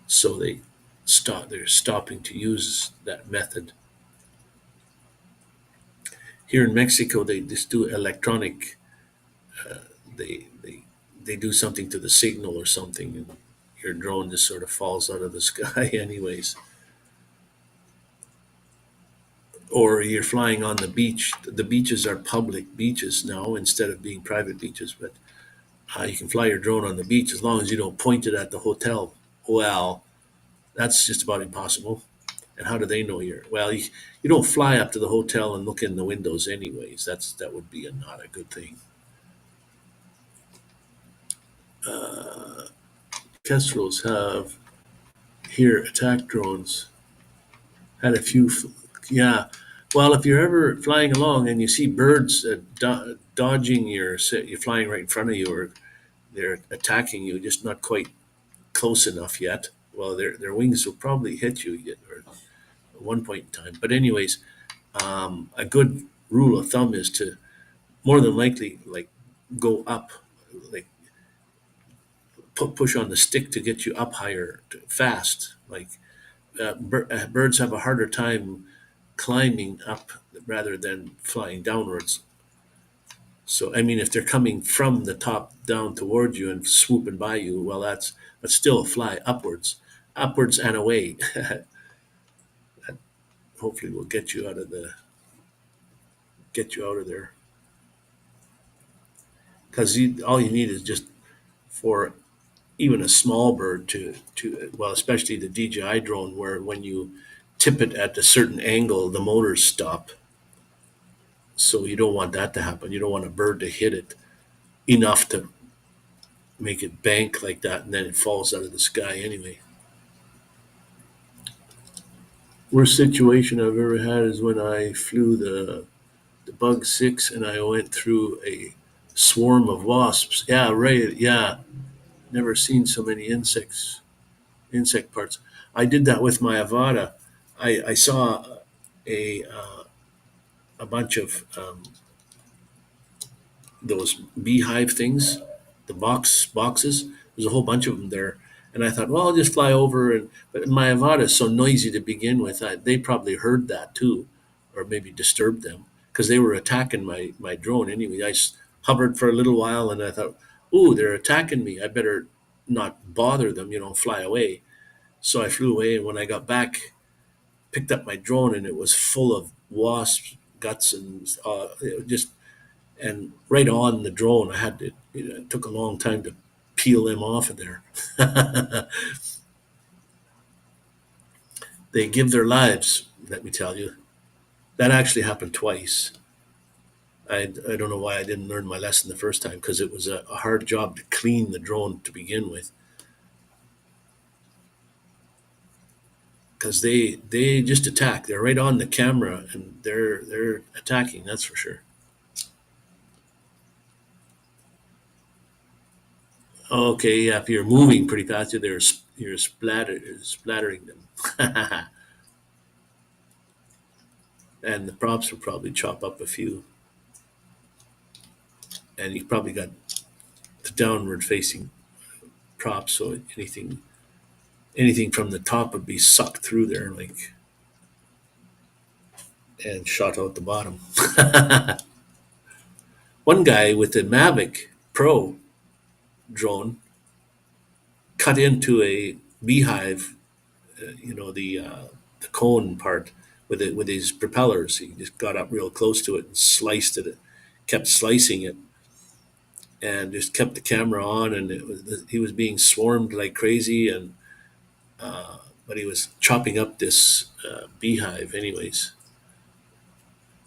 so they're stopping to use that method. Here in Mexico, they just do electronic. They they they do something to the signal or something, and your drone just sort of falls out of the sky, anyways. Or you're flying on the beach. The beaches are public beaches now instead of being private beaches, but you can fly your drone on the beach as long as you don't point it at the hotel. Well, that's just about impossible. And how do they know you're? Well, you don't fly up to the hotel and look in the windows, anyways. That would be not a good thing. Uh, Kestrels have here attack drones. Had a few, yeah. Well, if you're ever flying along and you see birds dodging, you're flying right in front of you, or they're attacking you, just not quite close enough yet. Well, their wings will probably hit you yet, or at one point in time. But anyways, a good rule of thumb is to more than likely like go up, like push on the stick to get you up higher fast. Like birds have a harder time climbing up rather than flying downwards. So I mean, if they're coming from the top down towards you and swooping by you, well, that's still a fly upwards, upwards and away. Hopefully, will get you out of there, because all you need is just for even a small bird to well, especially the DJI drone, where when you tip it at a certain angle, the motors stop. So you don't want that to happen. You don't want a bird to hit it enough to make it bank like that, and then it falls out of the sky anyway. Worst situation I've ever had is when I flew the Bug 6 and I went through a swarm of wasps. Yeah, right. Yeah, never seen so many insect parts. I did that with my Avada. I saw a a bunch of those beehive things, the boxes. There's a whole bunch of them there, and I thought, well, I'll just fly over. And but my Avada is so noisy to begin with. They probably heard that too, or maybe disturbed them because they were attacking my drone anyway. Hovered for a little while, and I thought, ooh, they're attacking me. I better not bother them. Fly away. So I flew away, and when I got back, picked up my drone, and it was full of wasps, guts, and just and right on the drone. I had to. It took a long time to peel them off of there. They give their lives. Let me tell you, that actually happened twice. I don't know why I didn't learn my lesson the first time, because it was a hard job to clean the drone to begin with. Because they just attack. They're right on the camera and they're attacking. That's for sure. Okay, yeah. If you're moving pretty fast, you're splattering them, and the props will probably chop up a few. And you probably got the downward facing props, so anything from the top would be sucked through there, like, and shot out the bottom. One guy with the Mavic Pro drone cut into a beehive, the cone part with his propellers. He just got up real close to it and sliced it, kept slicing it, and just kept the camera on. And he was being swarmed like crazy, and but he was chopping up this beehive. Anyways,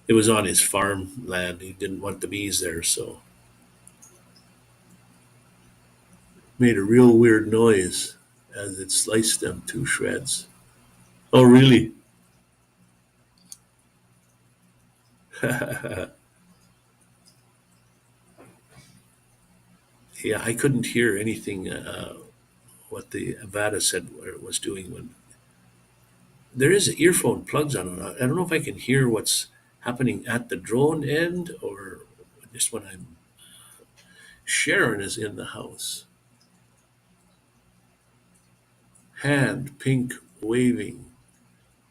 it was on his farm land. He didn't want the bees there, so made a real weird noise as it sliced them to shreds. Oh, really? Yeah, I couldn't hear anything what the Avada said it was doing when there is earphone plugs on it. I don't know if I can hear what's happening at the drone end or just when I'm Sharon is in the house. Hand pink waving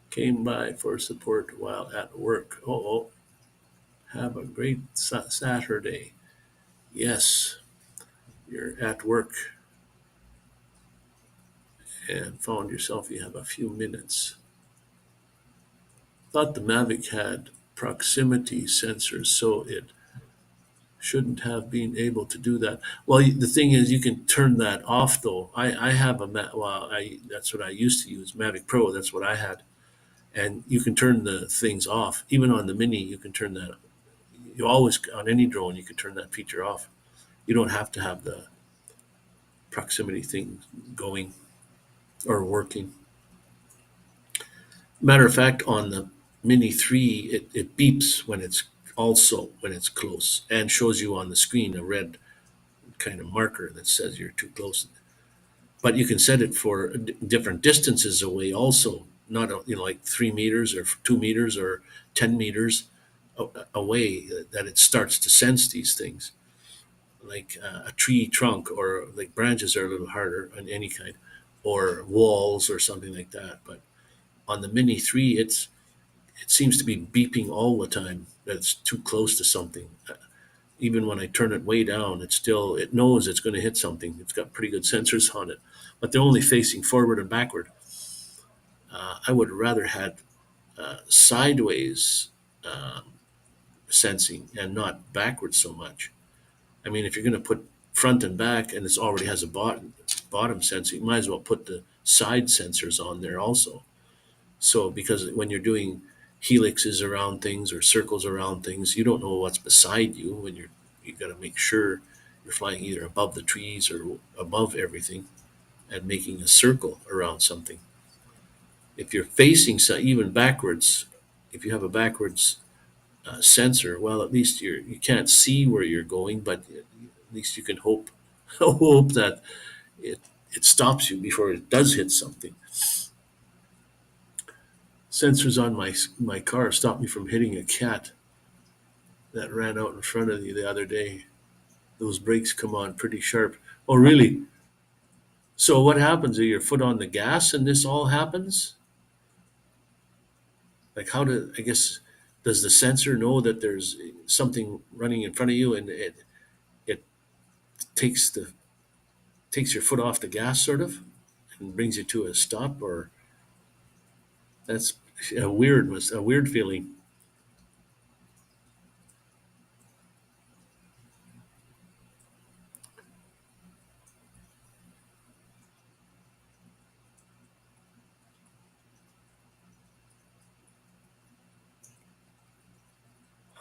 came by for support while at work. Oh, have a great Saturday. Yes, you're at work and found yourself you have a few minutes. Thought the Mavic had proximity sensors, so it shouldn't have been able to do that. Well, the thing is, you can turn that off though. I have well, that's what I used to use, Mavic Pro. That's what I had, and you can turn the things off. Even on the Mini, you can turn that. You always on any drone, you can turn that feature off. You don't have to have the proximity thing going or working. Matter of fact, on the Mini 3, it beeps when it's also when it's close, and shows you on the screen a red kind of marker that says you're too close. But you can set it for different distances away also, not like 3 meters or 2 meters or 10 meters away, that it starts to sense these things, like a tree trunk, or like branches are a little harder on any kind, or walls or something like that. But on the Mini 3, it seems to be beeping all the time that it's too close to something. Even when I turn it way down, it knows it's going to hit something. It's got pretty good sensors on it, but they're only facing forward and backward. I would rather had sideways um, sensing and not backwards so much. I mean, if you're going to put front and back and it already has a bottom sensor, you might as well put the side sensors on there also. So, because when you're doing helixes around things or circles around things, you don't know what's beside you when you got to make sure you're flying either above the trees or above everything and making a circle around something. If you're facing even backwards, if you have a backwards sensor, well, at least you can't see where you're going, but at least you can hope hope that it it stops you before it does hit something. Sensors on my car stopped me from hitting a cat that ran out in front of you the other day. Those brakes come on pretty sharp. Oh, really? So what happens? Are your foot on the gas and this all happens? Like, I guess, does the sensor know that there's something running in front of you, and it takes your foot off the gas, sort of, and brings you to a stop? Or that's a weird feeling.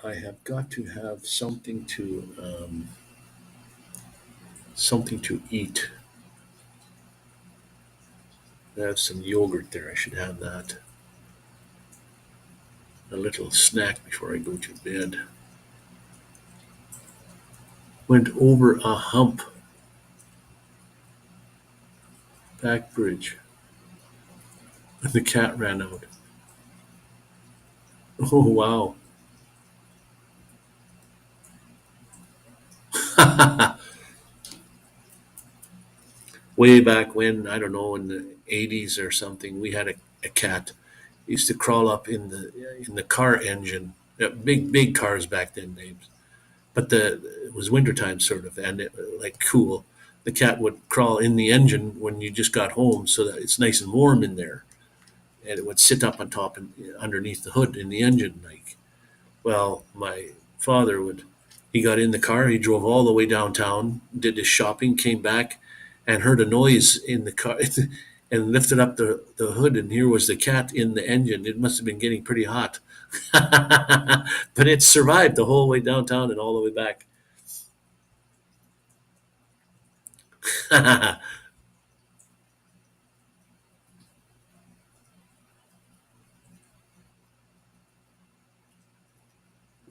I have got to have something to eat. I have some yogurt there. I should have that. A little snack before I go to bed. Went over a hump, back bridge, and the cat ran out. Oh, wow. Way back when, I don't know, in the 80s or something, we had a cat. He used to crawl up in the car engine. Big cars back then, names. But it was wintertime, sort of, and like cool. The cat would crawl in the engine when you just got home, so that it's nice and warm in there, and it would sit up on top and underneath the hood in the engine. Like, well, my father would. He got in the car. He drove all the way downtown, did his shopping, came back, and heard a noise in the car, and lifted up the hood, and here was the cat in the engine. It must have been getting pretty hot, but it survived the whole way downtown and all the way back.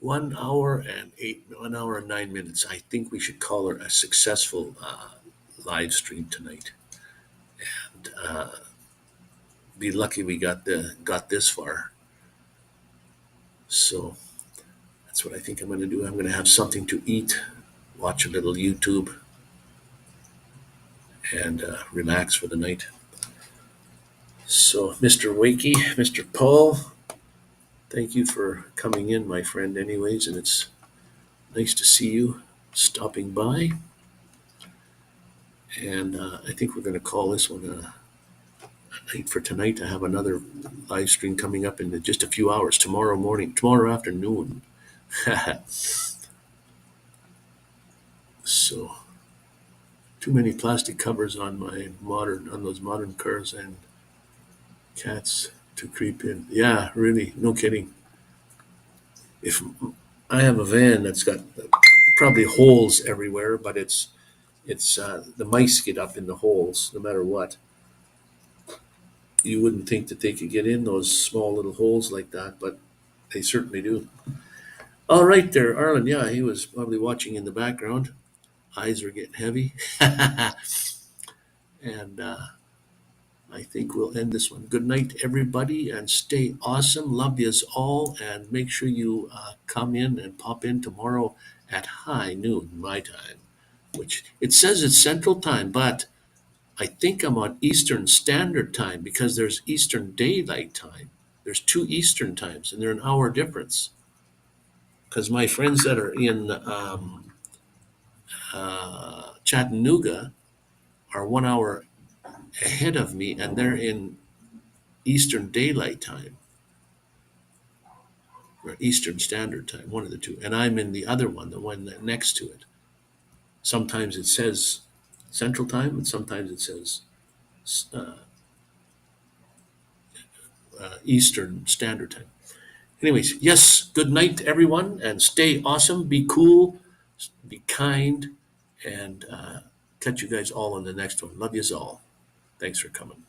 1 hour and 9 minutes. I think we should call her a successful live stream tonight. And be lucky we got this far. So that's what I think I'm going to do. I'm going to have something to eat, watch a little YouTube, and relax for the night. So, Mr. Wakey, Mr. Paul, thank you for coming in, my friend, anyways, and it's nice to see you stopping by. And I think we're going to call this one a night for tonight. I have another live stream coming up in just a few hours, tomorrow morning, tomorrow afternoon. So, too many plastic covers on those modern cars, and cats to creep in. Yeah, really, no kidding. If I have a van that's got probably holes everywhere, but it's the mice get up in the holes no matter what. You wouldn't think that they could get in those small little holes like that, but they certainly do. All right there, Arlen. Yeah, he was probably watching in the background. Eyes are getting heavy. And I think we'll end this one. Good night, everybody, and stay awesome. Love yous all, and make sure you come in and pop in tomorrow at high noon, my time, which it says it's Central Time, but I think I'm on Eastern Standard Time because there's Eastern Daylight Time. There's two Eastern times, and they're an hour difference. Because my friends that are in Chattanooga are 1 hour ahead of me, and they're in Eastern Daylight Time or Eastern Standard Time, one of the two. And I'm in the other one, the one next to it. Sometimes it says Central Time, and sometimes it says uh, Eastern Standard Time. Anyways, yes, good night, everyone, and stay awesome, be cool, be kind, and catch you guys all on the next one. Love yous all. Thanks for coming.